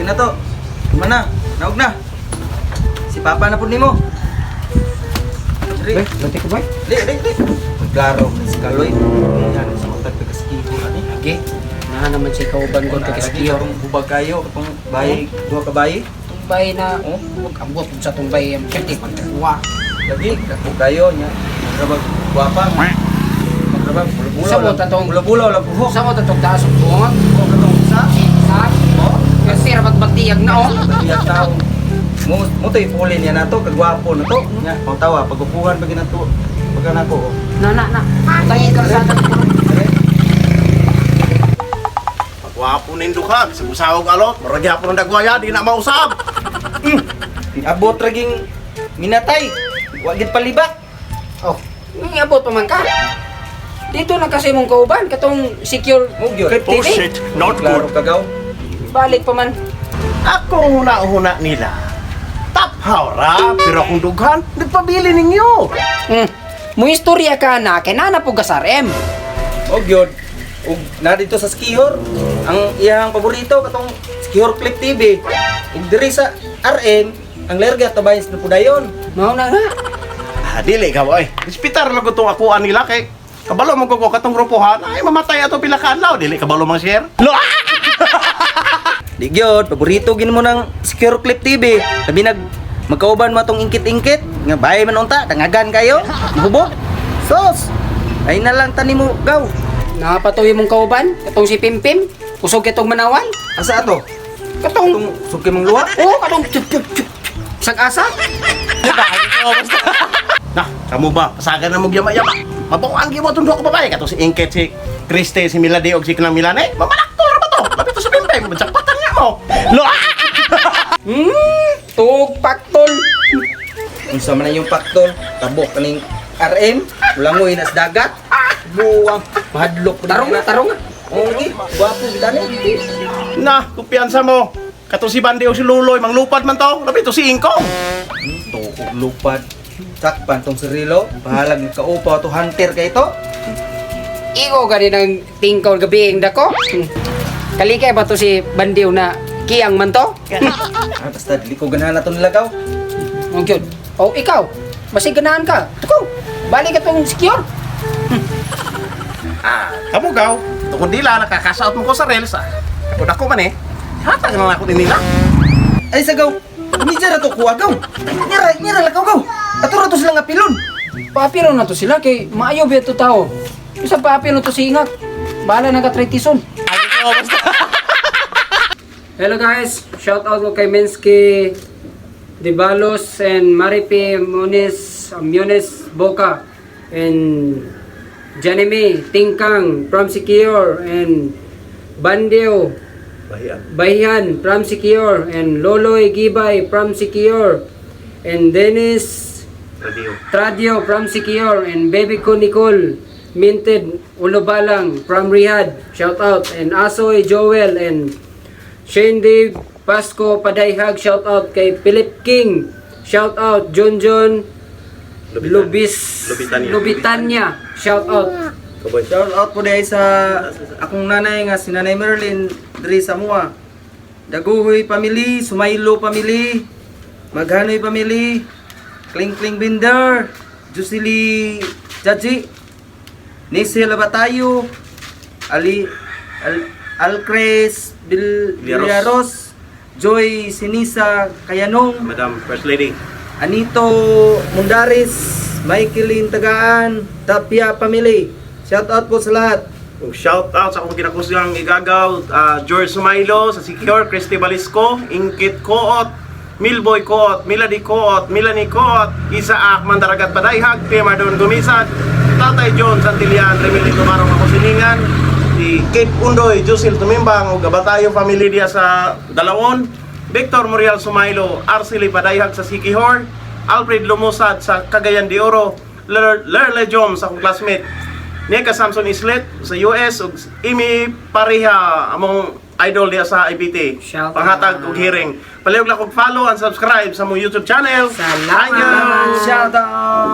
Sige na to. Mana? Naog na. Si Papa na po nimo. Bay, lati ko bay. Di. Klaro, si Kaloy. Yan, sa matag pagkaskiho ani. Okay. Na naman si kauban ko kay skiyo. Kung hubag kayo, kung bayi, duha ka bayi. Tumbay na Oh, abot sa tumbay ang pwede pagkakuha. lagi kako kayo nya. Magrabag guwapa. Magrabag Sa mo tatong bula-bula wala buhok. sa mo tatong taas og buhok. Ko katong sa. Sa Oh, kasi rabat bagtiyag na oh. tiyak tao. Mo toy pulin niya nato kagwapo na to. Nya, pang tawa pagupuhan pag ginato. Pag nako. Na. Tayo ka sa Wapo na yung duka, sa busawag alot, maragi hapon ng dagwaya, di na mausap. Abot raging minatay. Wa gid palibak. Oh, may abot pa man ka. Dito na kasi mong kauban katong secure Mugyot. crypt Oh TV. shit, not Klaro good. kagaw. Balik pa man. Ako huna-huna nila. Top hawra, pero kung dughan, nagpabili ninyo. Mo istorya ka na kay nana po gasarem. Mugyot. Ug na dito sa skihor, ang iyang paborito katong skihor clip TV. Ug diri sa RM, ang lerga tabayas na pudayon. Mao na nga. Dili ka boy. Hospital na gutong akuan nila kay kabalo mo ko katong grupohan ay mamatay ato pila ka adlaw dili kabalo mang share. Lo. Di gyud, paborito gin mo ng skihor clip TV. Labi magkauban mo tong ingkit-ingkit nga bahay man unta, tangagan kayo. Hubog. Sos. Ay na lang tani mo gaw. Napatuloy mong kauban katong si Pimpim. Kusog kitong manawal. Asa ato? Katong Tong suki mong luwa. oh, katong chup. Sag-asa. Nah, kamu ba? Pasagan na mo yama-yama. Mabuang mo itong ko babae. Kato si Ingket, si Kriste, si Milady, o si Kinang Milane. Mamalaktol na ba to? Lapit to sa pimpay. Magsakpatan nga mo. Lo! Tugpaktol. Unsa man na yung paktol? Tabok kaning RM, ulangoy nas dagat. Buwang mahadlok Tarong nga. Oh, gi, gwapo bitani. Na, kumpiyansa mo. Kato si Bandi o si Luloy, manglupad man to. Lapit to si Ingkong. Tuog lupad. Sakpan tong serilo, bahalag ng kaupaw to hunter kay to. Iko gani ng tingkaw gabi ang dako. Kalikay ba to si Bandiw na kiyang man to? Ah, basta dili ko ganahan na to nilagaw. Ang cute. Oh, ikaw. Masig ganahan ka. Tuko. Balik ka tong secure. Kamu gaw. Tukod nila, nakakasaot mo ko sa rails ah. Kapag ako man eh, hatag na lang ako din nila. Ay sagaw. Kumidya na to kuha gaw. Nyara lakaw gaw. Atura to sila nga pilon. Papiro na to sila kay maayo ba to tao. Isa papiro to si Ingak. Bahala na ka tritison. Hello guys, shout out ko kay Mensky Dibalos and Maripi Munes Boca and Janime Tingkang from Secure and Bandeo Bahian from Secure and Loloy Gibay from Secure and Dennis Tradio from Secure and Baby ko Nicole Minted Ulobalang from Riyadh, shout out, and Asoy Joel and Shane Dave Pasco Padayhag, shout out kay Philip King, shout out John Lubitanya, shout out. Shout out po dahil sa akong nanay nga si Nanay Merlin diri sa mua. Daguhoy family, Sumaylo family, Maghanoy family, Kling Binder, Jusili Jaji, Nisi Labatayo, Alcres Villaros, Joy Sinisa Kayanong, Madam First Lady. Anito Mundaris, Michaelin Tagaan, Tapia family. Shout out po sa lahat. Shout out sa akong kinakusgang igagaw, George Sumaylo, sa Secure, Christy Balisco, Ingkit Koot, Milboy Koot, Milady Koot, Milanie Koot, Isaak Mandaragat Padayhag, Pia Mardon Gumisad, Tatay John Santillan, Remili Tumarong Makusiningan, si Kate Undoy, Jusil Tumimbang, ug Gabatayo family diya sa Dalawon, Victor Muriel Sumaylo, Arceli Padayhag sa Sikihor, Alfred Lumusad sa Cagayan de Oro, Lerle Jom sa akong classmate, Nika Samson Islet sa US, ug Imi Pariha among idol diya sa IPT. Shout out. Panghatag ug hearing. Palihog lang kog follow and subscribe sa mong YouTube channel. Salamat. Thank you. Shout out.